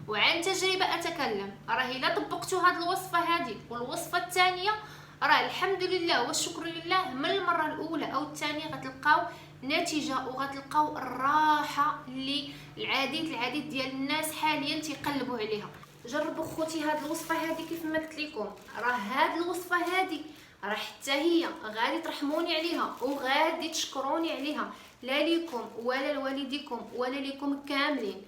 وعن تجربه اتكلم. راه الا طبقتوا هذه الوصفه هذه والوصفه الثانيه، راه الحمد لله والشكر لله من المره الاولى او الثانيه غتلقاو نتيجه وغتلقاو الراحه اللي العديد ديال الناس حاليا تيقلبوا عليها. جربوا خوتي هذه الوصفه هذه كيف ما قلت لكم. راه هذه الوصفه هذه راه حتى هي غادي ترحموني عليها وغادي تشكروني عليها، لا ليكم ولا لوالديكم ولا ليكم كاملين.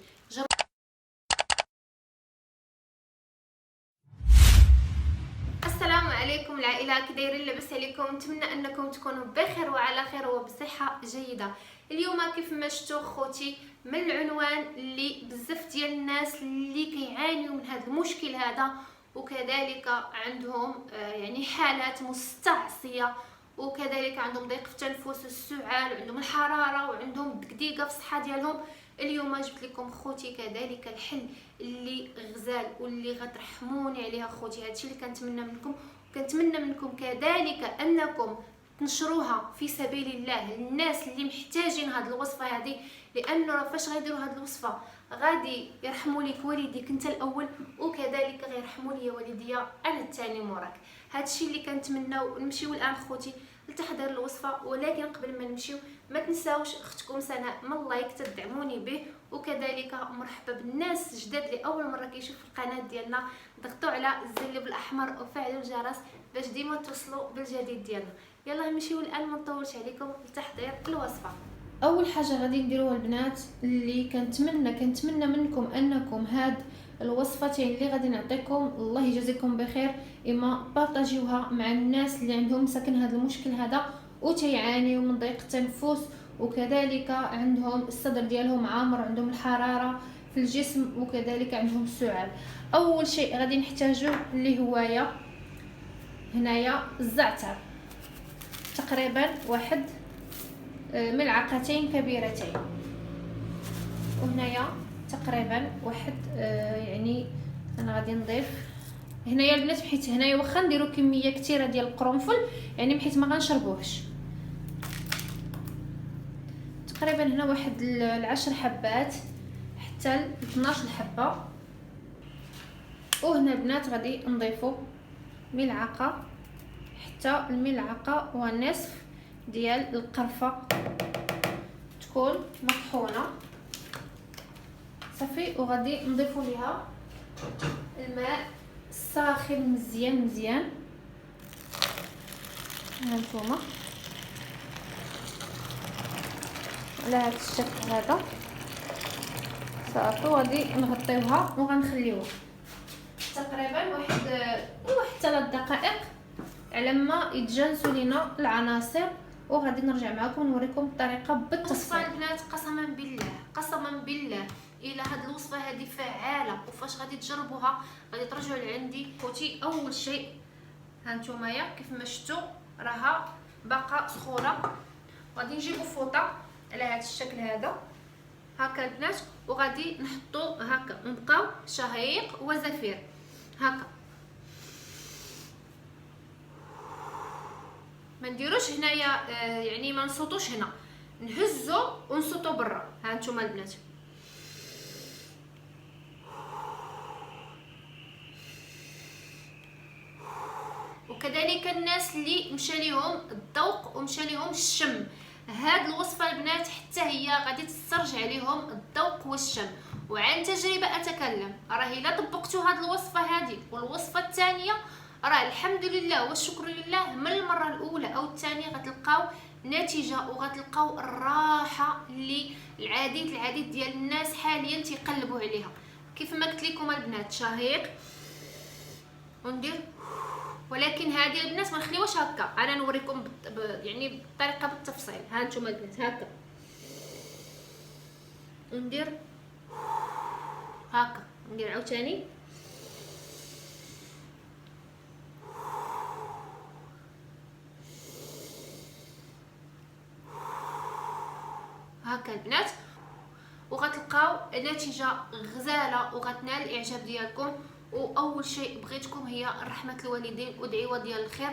السلام عليكم العائله، كي دايرين؟ لاباس عليكم؟ نتمنى انكم تكونوا بخير وعلى خير وبصحه جيده. اليوم كيف ما شفتوا خوتي من العنوان اللي بزاف ديال الناس اللي كيعانيوا من هذا المشكل هذا، وكذلك عندهم يعني حالات مستعصيه، وكذلك عندهم ضيق في التنفس، السعال، وعندهم الحراره، وعندهم دقديقه في الصحه ديالهم. اليوم جبت لكم خوتي كذلك الحل اللي غزال واللي غترحموني عليها خوتي. هادشي اللي كنتمنى منكم، وكنتمنى منكم كذلك انكم تنشروها في سبيل الله للناس اللي محتاجين هاد الوصفه هذه، لانه راه فاش غيديروا هاد الوصفه غادي يرحموا لك والديك انت الاول، وكذلك غيرحموا لي والديا انا الثاني موراك. هادشي اللي كنتمناو. نمشيو الان خوتي لتحضير الوصفه، ولكن قبل ما نمشيو ما تنساوش اختكم سناء من لايك تدعموني به، وكذلك مرحبا بالناس جداد اللي اول مره كيشوفوا القناه ديالنا. ضغطوا على الزر الاحمر وفعلوا الجرس باش ديما توصلوا بالجديد ديالنا. يلا نمشيو الان ما نطولش عليكم لتحضير الوصفه. اول حاجه غادي نديروها البنات اللي كنتمنى منكم انكم هاد الوصفتين اللي غادي نعطيكم الله يجازيكم بخير، اما بارطاجيوها مع الناس اللي عندهم ساكن هذا المشكل هذا وتيعانيوا من ضيق التنفس، وكذلك عندهم الصدر ديالهم عامر، عندهم الحراره في الجسم، وكذلك عندهم السعال. اول شيء غادي نحتاجو اللي هو هنايا الزعتر، تقريبا واحد ملعقتين كبيرتين، وهنايا تقريبا واحد يعني انا غادي نضيف هنايا البنات، حيت هنايا واخا نديرو كميه كثيره ديال القرنفل يعني حيت ما غنشربوهش. تقريبا هنا واحد 10 حبات حتى 12 حبه. وهنا البنات غادي نضيفو ملعقه حتى الملعقه ونصف ديال القرفه تكون مطحونه صافي، وغادي نضيفو ليها الماء ساخن مزيان هانتوما على هذا الشكل هذا صافي. وغادي نغطيوها وغنخليوها تقريبا واحد 3 دقائق على ما يتجانسوا لينا العناصر، وغادي نرجع معكم ونوريكم الطريقه بالتفصيل. البنات قسما بالله الى هاد الوصفه هذه فعاله، وفاش غادي تجربوها غادي ترجعوا لعندي خوتي. اول شيء هانتوما كيف ما شفتوا راها باقا سخونه، غادي نجيبوا فوطه على هذا الشكل هذا هكا البنات، وغادي نحطوا هكا نبقاو شهيق وزفير هكا، ما نديروش هنايا يعني ما نصوتوش هنا، نهزو ونصوتو برا. ها نتوما البنات وكذلك الناس اللي مشى ليهم الذوق ومشى ليهم الشم، هاد الوصفه البنات حتى هي غادي تسترجع عليهم الذوق والشم. وعن تجربه اتكلم. راه الا طبقتوا هاد الوصفه هذه والوصفه الثانيه، راه الحمد لله والشكر لله من المره الاولى او الثانيه غتلقاو نتيجه وغتلقاو الراحه اللي العديد ديال الناس حاليا تيقلبوا عليها. كيف ما قلت لكم البنات شهيق وندير، ولكن هذه البنات ما نخليوهاش هكا، انا نوريكم يعني بالطريقه بالتفصيل. ها نتوما البنات هكا ندير هكا، ندير عاوتاني هكا البنات، وغتلقاو نتيجه غزاله وغتنال الاعجاب ديالكم. واول شيء بغيتكم هي رحمه الوالدين ودعوه ديال الخير.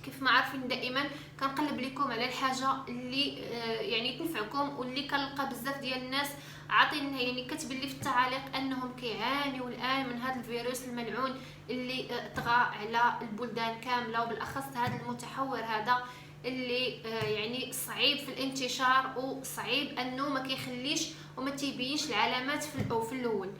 كيف ما عارفين دائما كنقلب لكم على الحاجه اللي يعني تنفعكم، واللي كنلقى بزاف ديال الناس عاطينها يعني كتبين لي في التعاليق انهم كيعانيوا الان من هذا الفيروس الملعون اللي طغى على البلدان كامله، وبالاخص هذا المتحور هذا اللي يعني صعيب في الانتشار وصعيب انه ما كيخليش وما تيبينش العلامات في الاول.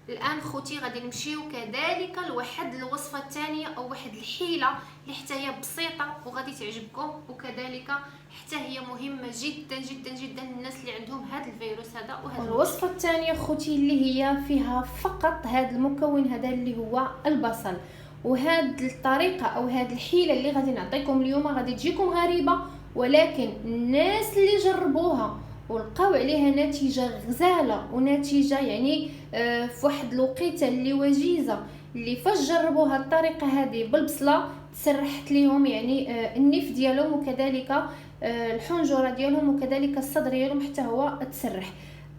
الان خوتي غادي نمشيو كذلك لواحد الوصفه الثانيه او واحد الحيله اللي حتى هي بسيطه وغادي تعجبكم، وكذلك حتى هي مهمه جدا جدا جدا للناس اللي عندهم هذا الفيروس هذا. وهذا الوصفه الثانيه خوتي اللي هي فيها فقط هذا المكون هذا اللي هو البصل، وهاد الطريقه او هاد الحيله اللي غادي نعطيكم اليوم غادي تجيكم غريبه، ولكن الناس اللي جربوها ولقاو عليها نتيجه غزاله ونتيجه يعني في واحد الوقيته اللي وجيزه، اللي فاش جربوا هاد الطريقه هذه بالبصله تسرحت ليهم يعني النيف ديالهم وكذلك الحنجره ديالهم وكذلك الصدر ديالهم حتى هو تسرح.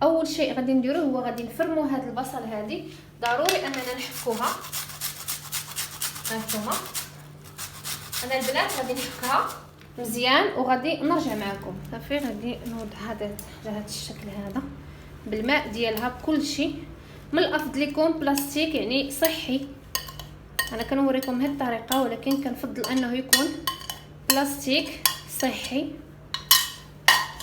اول شيء غادي نديروه هو غادي نفرموا هاد البصل هذه، ضروري اننا نحكوها. هانتوما انا البنات غادي نحكها مزيان وغادي نرجع معكم. صافي غادي نوضعها على هذا الشكل هذا بالماء ديالها بكل شيء. من الافضل يكون بلاستيك يعني صحي، انا كنوريكم هذه الطريقه ولكن كنفضل انه يكون بلاستيك صحي.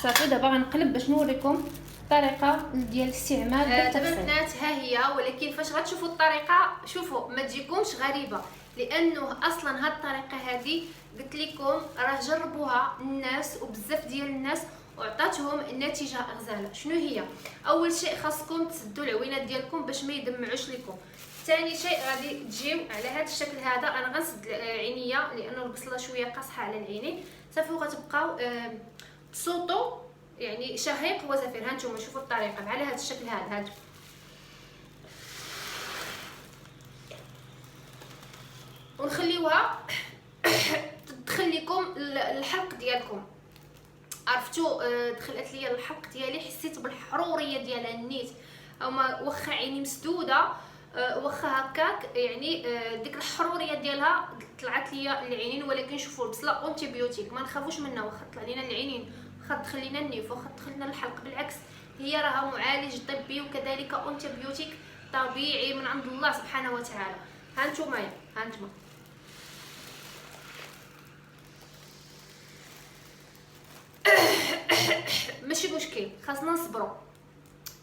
صافي دابا غنقلب باش نوريكم الطريقه ديال الاستعمال. دابا البنات ها هي، ولكن فاش غتشوفوا الطريقه شوفوا ما تجيكمش غريبه، لانه اصلا هاد الطريقه هذه قلت لكم راه جربوها الناس وبزاف ديال الناس وعطاتهم النتيجه غزاله. شنو هي؟ اول شيء خاصكم تسدوا العوينات ديالكم باش ما يدمعوش لكم. ثاني شيء غادي تجيو على هذا الشكل هذا، انا غنسد عينيا لانه البصله شويه قاصحه على العينين. صافي وغتبقاو تصوتوا يعني شهيق وزفير. هانتوما شوفوا الطريقه على هذا الشكل هذا ونخليوها تدخل لكم الحلق ديالكم. عرفتوا دخلت ليا الحلق ديالي، حسيت بالحروريه ديالها النيت، او ما واخا عيني مسدوده واخا هكاك يعني ديك الحروريه ديالها طلعت ليا العينين. ولكن شوفوا البصله اونتي بيوتيك ما نخافوش منها، واخا طلع لينا العينين واخا دخل لينا النيف واخا دخل لنا الحلق، بالعكس هي راها معالج طبي وكذلك اونتي بيوتيك طبيعي من عند الله سبحانه وتعالى. هانتوما ماشي مشكل، خاصنا نصبروا.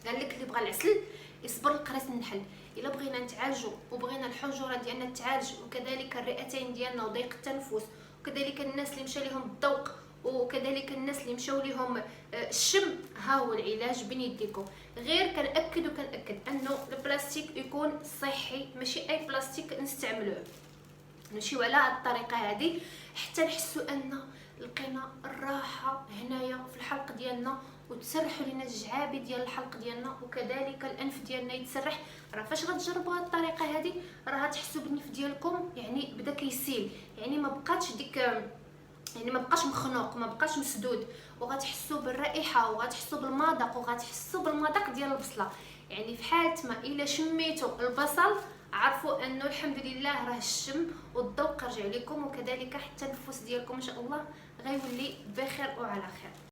قال لك اللي بغى العسل يصبر لقراص النحل. الا بغينا نتعالجوا وبغينا الحنجره ديالنا تعالج وكذلك الرئتين ديالنا وضيق التنفس وكذلك الناس اللي مشى لهم الذوق وكذلك الناس اللي مشاو لهم الشم، ها هو العلاج بين يديكم. غير كنأكد انه البلاستيك يكون صحي، ماشي اي بلاستيك نستعملوه. نمشيو على هذه الطريقه هذه حتى نحسوا ان لقينا الراحه هنايا في الحلق ديالنا وتسرحوا لنا الجعابي ديال الحلق ديالنا وكذلك الانف ديالنا يتسرح. راه فاش غتجربوا هذه الطريقه هذه راه غتحسوا بالنف ديالكم يعني بدا كيسيل، يعني ما بقاتش ديك يعني ما بقاش مخنوق ما بقاش مسدود، وغتحسوا بالرائحه وغتحسوا بالمذاق وغتحسوا بالمذاق ديال البصله. يعني في حاله ما الا شميتوا البصل عرفوا انه الحمد لله راه الشم والذوق رجع لكم وكذلك حتى النفس ديالكم ان شاء الله غيولي بخير وعلى خير.